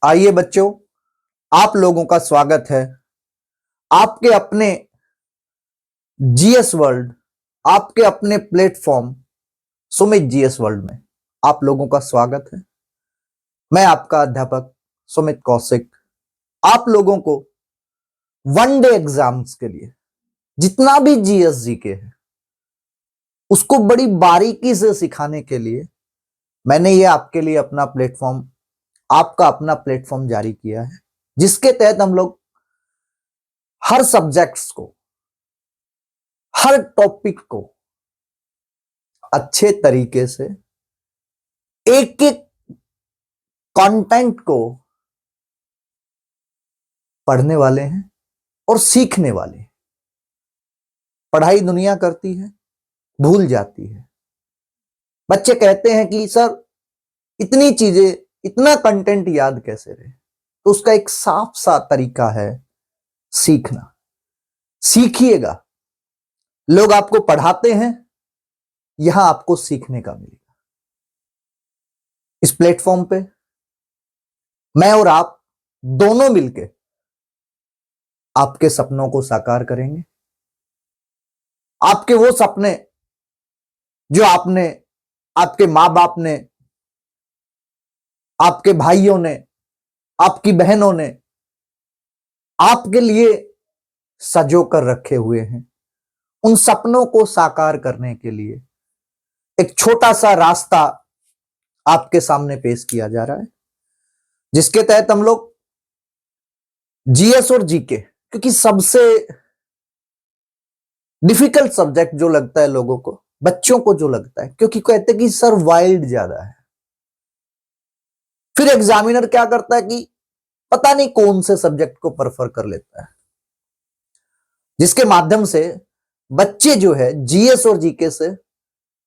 आइए बच्चों, आप लोगों का स्वागत है आपके अपने जीएस वर्ल्ड, आपके अपने प्लेटफॉर्म सुमित जीएस वर्ल्ड में। आप लोगों का स्वागत है। मैं आपका अध्यापक सुमित कौशिक आप लोगों को वनडे एग्जाम्स के लिए जितना भी जीएस जीके है उसको बड़ी बारीकी से सिखाने के लिए मैंने ये आपके लिए अपना प्लेटफॉर्म, आपका अपना प्लेटफॉर्म जारी किया है, जिसके तहत हम लोग हर सब्जेक्ट्स को, हर टॉपिक को अच्छे तरीके से, एक एक कंटेंट को पढ़ने वाले हैं और सीखने वाले हैं। पढ़ाई दुनिया करती है, भूल जाती है। बच्चे कहते हैं कि सर इतनी चीजें, इतना कंटेंट याद कैसे रहे? तो उसका एक साफ सा तरीका है सीखना। सीखिएगा। लोग आपको पढ़ाते हैं, यहां आपको सीखने का मिलेगा। इस प्लेटफॉर्म पे मैं और आप दोनों मिलके आपके सपनों को साकार करेंगे। आपके वो सपने जो आपने, आपके मां बाप ने, आपके भाइयों ने, आपकी बहनों ने आपके लिए सजो कर रखे हुए हैं, उन सपनों को साकार करने के लिए एक छोटा सा रास्ता आपके सामने पेश किया जा रहा है, जिसके तहत हम लोग जीएस और जीके, क्योंकि सबसे डिफिकल्ट सब्जेक्ट जो लगता है लोगों को, बच्चों को जो लगता है, क्योंकि कहते हैं कि सर वाइल्ड ज्यादा है। फिर एग्जामिनर क्या करता है कि पता नहीं कौन से सब्जेक्ट को प्रेफर कर लेता है, जिसके माध्यम से बच्चे जो है जीएस और जीके से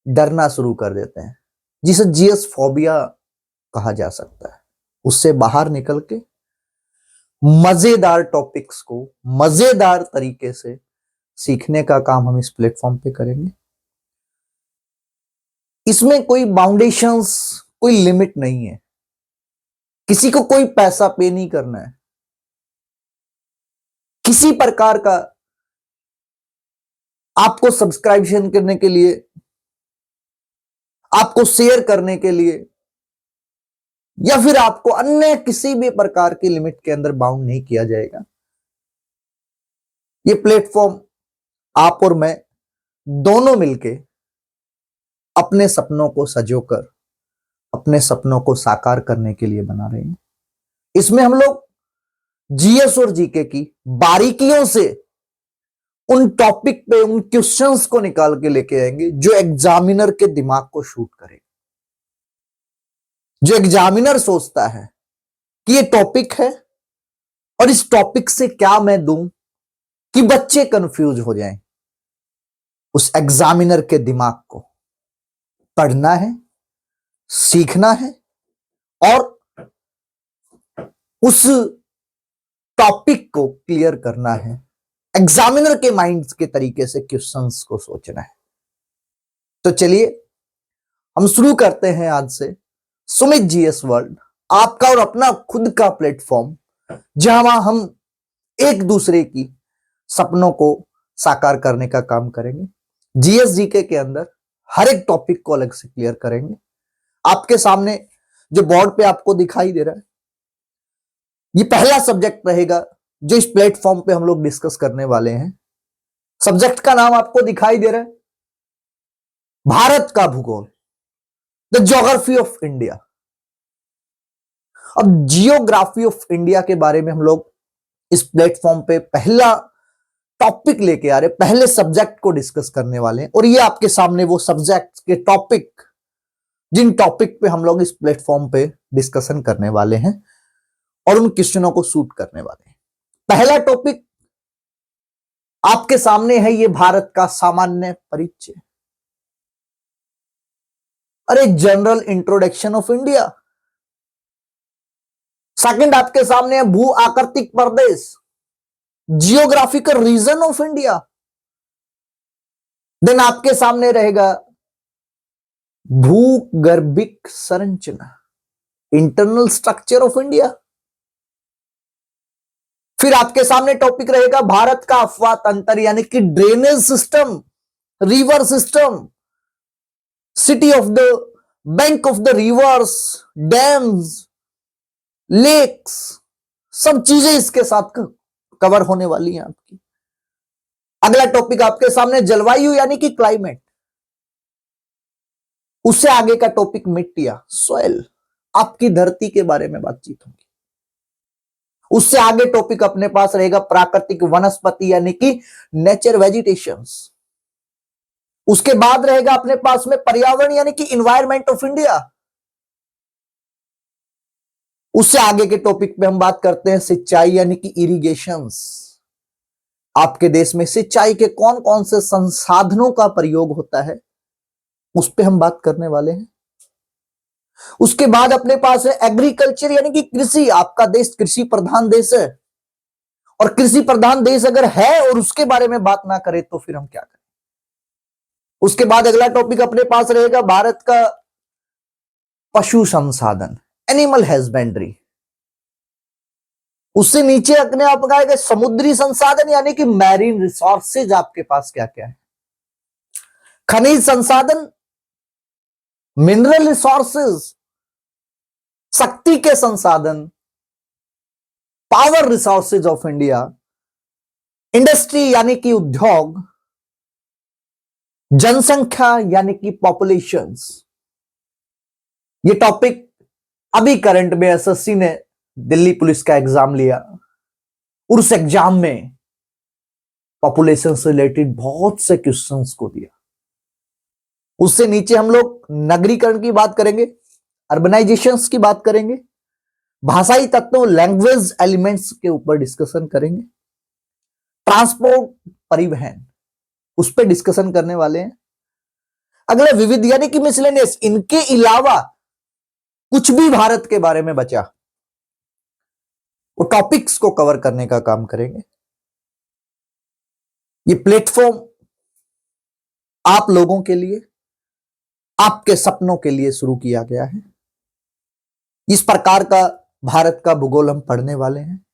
डरना शुरू कर देते हैं, जिसे जीएस फोबिया कहा जा सकता है। उससे बाहर निकल के मजेदार टॉपिक्स को मजेदार तरीके से सीखने का काम हम इस प्लेटफॉर्म पे करेंगे। इसमें कोई बाउंडेशंस, कोई लिमिट नहीं है। किसी को कोई पैसा पे नहीं करना है, किसी प्रकार का आपको सब्सक्रिप्शन करने के लिए, आपको शेयर करने के लिए, या फिर आपको अन्य किसी भी प्रकार की लिमिट के अंदर बाउंड नहीं किया जाएगा। ये प्लेटफॉर्म आप और मैं दोनों मिलके अपने सपनों को सजोकर, अपने सपनों को साकार करने के लिए बना रहे हैं। इसमें हम लोग जीएस और जीके की बारीकियों से उन टॉपिक पे उन क्वेश्चंस को निकाल के लेके आएंगे जो एग्जामिनर के दिमाग को शूट करेगा। जो एग्जामिनर सोचता है कि ये टॉपिक है और इस टॉपिक से क्या मैं दूं कि बच्चे कंफ्यूज हो जाएं, उस एग्जामिनर के दिमाग को पढ़ना है, सीखना है और उस टॉपिक को क्लियर करना है। एग्जामिनर के माइंड के तरीके से क्वेश्चंस को सोचना है। तो चलिए हम शुरू करते हैं आज से सुमित जीएस वर्ल्ड, आपका और अपना खुद का प्लेटफॉर्म, जहां हम एक दूसरे की सपनों को साकार करने का काम करेंगे। जीएस जीके के अंदर हर एक टॉपिक को अलग से क्लियर करेंगे। आपके सामने जो बोर्ड पे आपको दिखाई दे रहा है, ये पहला सब्जेक्ट रहेगा जो इस प्लेटफॉर्म पे हम लोग डिस्कस करने वाले हैं। सब्जेक्ट का नाम आपको दिखाई दे रहा है, भारत का भूगोल, द ज्योग्राफी ऑफ इंडिया। अब जियोग्राफी ऑफ इंडिया के बारे में हम लोग इस प्लेटफॉर्म पे पहला टॉपिक लेके आ रहे, पहले सब्जेक्ट को डिस्कस करने वाले हैं। और ये आपके सामने वो सब्जेक्ट के टॉपिक, जिन टॉपिक पे हम लोग इस प्लेटफॉर्म पे डिस्कशन करने वाले हैं और उन क्वेश्चनों को शूट करने वाले हैं। पहला टॉपिक आपके सामने है, ये भारत का सामान्य परिचय, अरे general introduction of India. Second आपके सामने है भू आकृतिक प्रदेश, geographical region of India. Then आपके सामने रहेगा भूगर्भिक संरचना, इंटरनल स्ट्रक्चर ऑफ इंडिया। फिर आपके सामने टॉपिक रहेगा भारत का अफवाह तंत्र यानी कि drainage system, river system, city of the bank of the rivers, dams, lakes, सब चीजें इसके साथ कवर होने वाली हैं आपकी। अगला टॉपिक आपके सामने जलवायु यानी कि क्लाइमेट, उससे आगे का टॉपिक मिट्टियां, सॉइल, आपकी धरती के बारे में बातचीत होगी। उससे आगे टॉपिक अपने पास रहेगा प्राकृतिक वनस्पति यानी कि नेचर वेजिटेशंस। उसके बाद रहेगा अपने पास में पर्यावरण यानी कि इन्वायरमेंट ऑफ इंडिया। उससे आगे के टॉपिक पे हम बात करते हैं सिंचाई यानी कि इरिगेशंस। आपके देश में सिंचाई के कौन कौन से संसाधनों का प्रयोग होता है, उस पे हम बात करने वाले हैं। उसके बाद अपने पास है एग्रीकल्चर यानी कि कृषि। आपका देश कृषि प्रधान देश है, और कृषि प्रधान देश अगर है और उसके बारे में बात ना करें तो फिर हम क्या करें। उसके बाद अगला टॉपिक अपने पास रहेगा भारत का पशु संसाधन, एनिमल हस्बेंड्री। उससे नीचे अपने आप आएगा समुद्री संसाधन यानी कि मैरीन रिसोर्सेज। आपके पास क्या क्या है, खनिज संसाधन, मिनरल रिसोर्सेज, शक्ति के संसाधन, power resources of India, industry यानी कि उद्योग, जनसंख्या यानी कि पॉपुलेशंस। ये टॉपिक अभी करंट में एसएससी ने दिल्ली पुलिस का एग्जाम लिया, उस एग्जाम में पॉपुलेशन से रिलेटेड बहुत से क्वेश्चंस को दिया। उससे नीचे हम लोग नगरीकरण की बात करेंगे, अर्बनाइजेशंस की बात करेंगे, भाषाई तत्वों लैंग्वेज एलिमेंट्स के ऊपर डिस्कशन करेंगे, ट्रांसपोर्ट परिवहन उस पर डिस्कशन करने वाले हैं। अगले विविध यानी कि मिसलेनियस, इनके अलावा कुछ भी भारत के बारे में बचा वो टॉपिक्स को कवर करने का काम करेंगे। ये प्लेटफॉर्म आप लोगों के लिए, आपके सपनों के लिए शुरू किया गया है। इस प्रकार का भारत का भूगोल हम पढ़ने वाले हैं,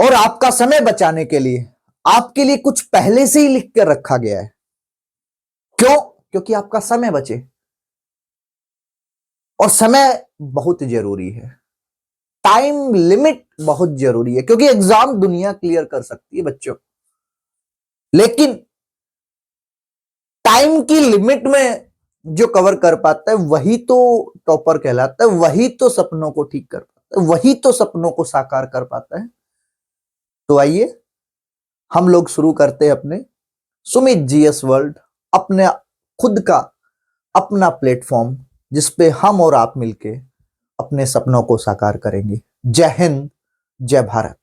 और आपका समय बचाने के लिए आपके लिए कुछ पहले से ही लिख कर रखा गया है। क्यों? क्योंकि आपका समय बचे, और समय बहुत जरूरी है, टाइम लिमिट बहुत जरूरी है, क्योंकि एग्जाम दुनिया क्लियर कर सकती है बच्चों, लेकिन टाइम की लिमिट में जो कवर कर पाता है वही तो टॉपर कहलाता है, वही तो सपनों को ठीक कर पाता है, वही तो सपनों को साकार कर पाता है। तो आइए हम लोग शुरू करते हैं अपने सुमित जीएस वर्ल्ड, अपने खुद का अपना प्लेटफॉर्म जिसपे हम और आप मिलके अपने सपनों को साकार करेंगे। जय हिंद, जय भारत।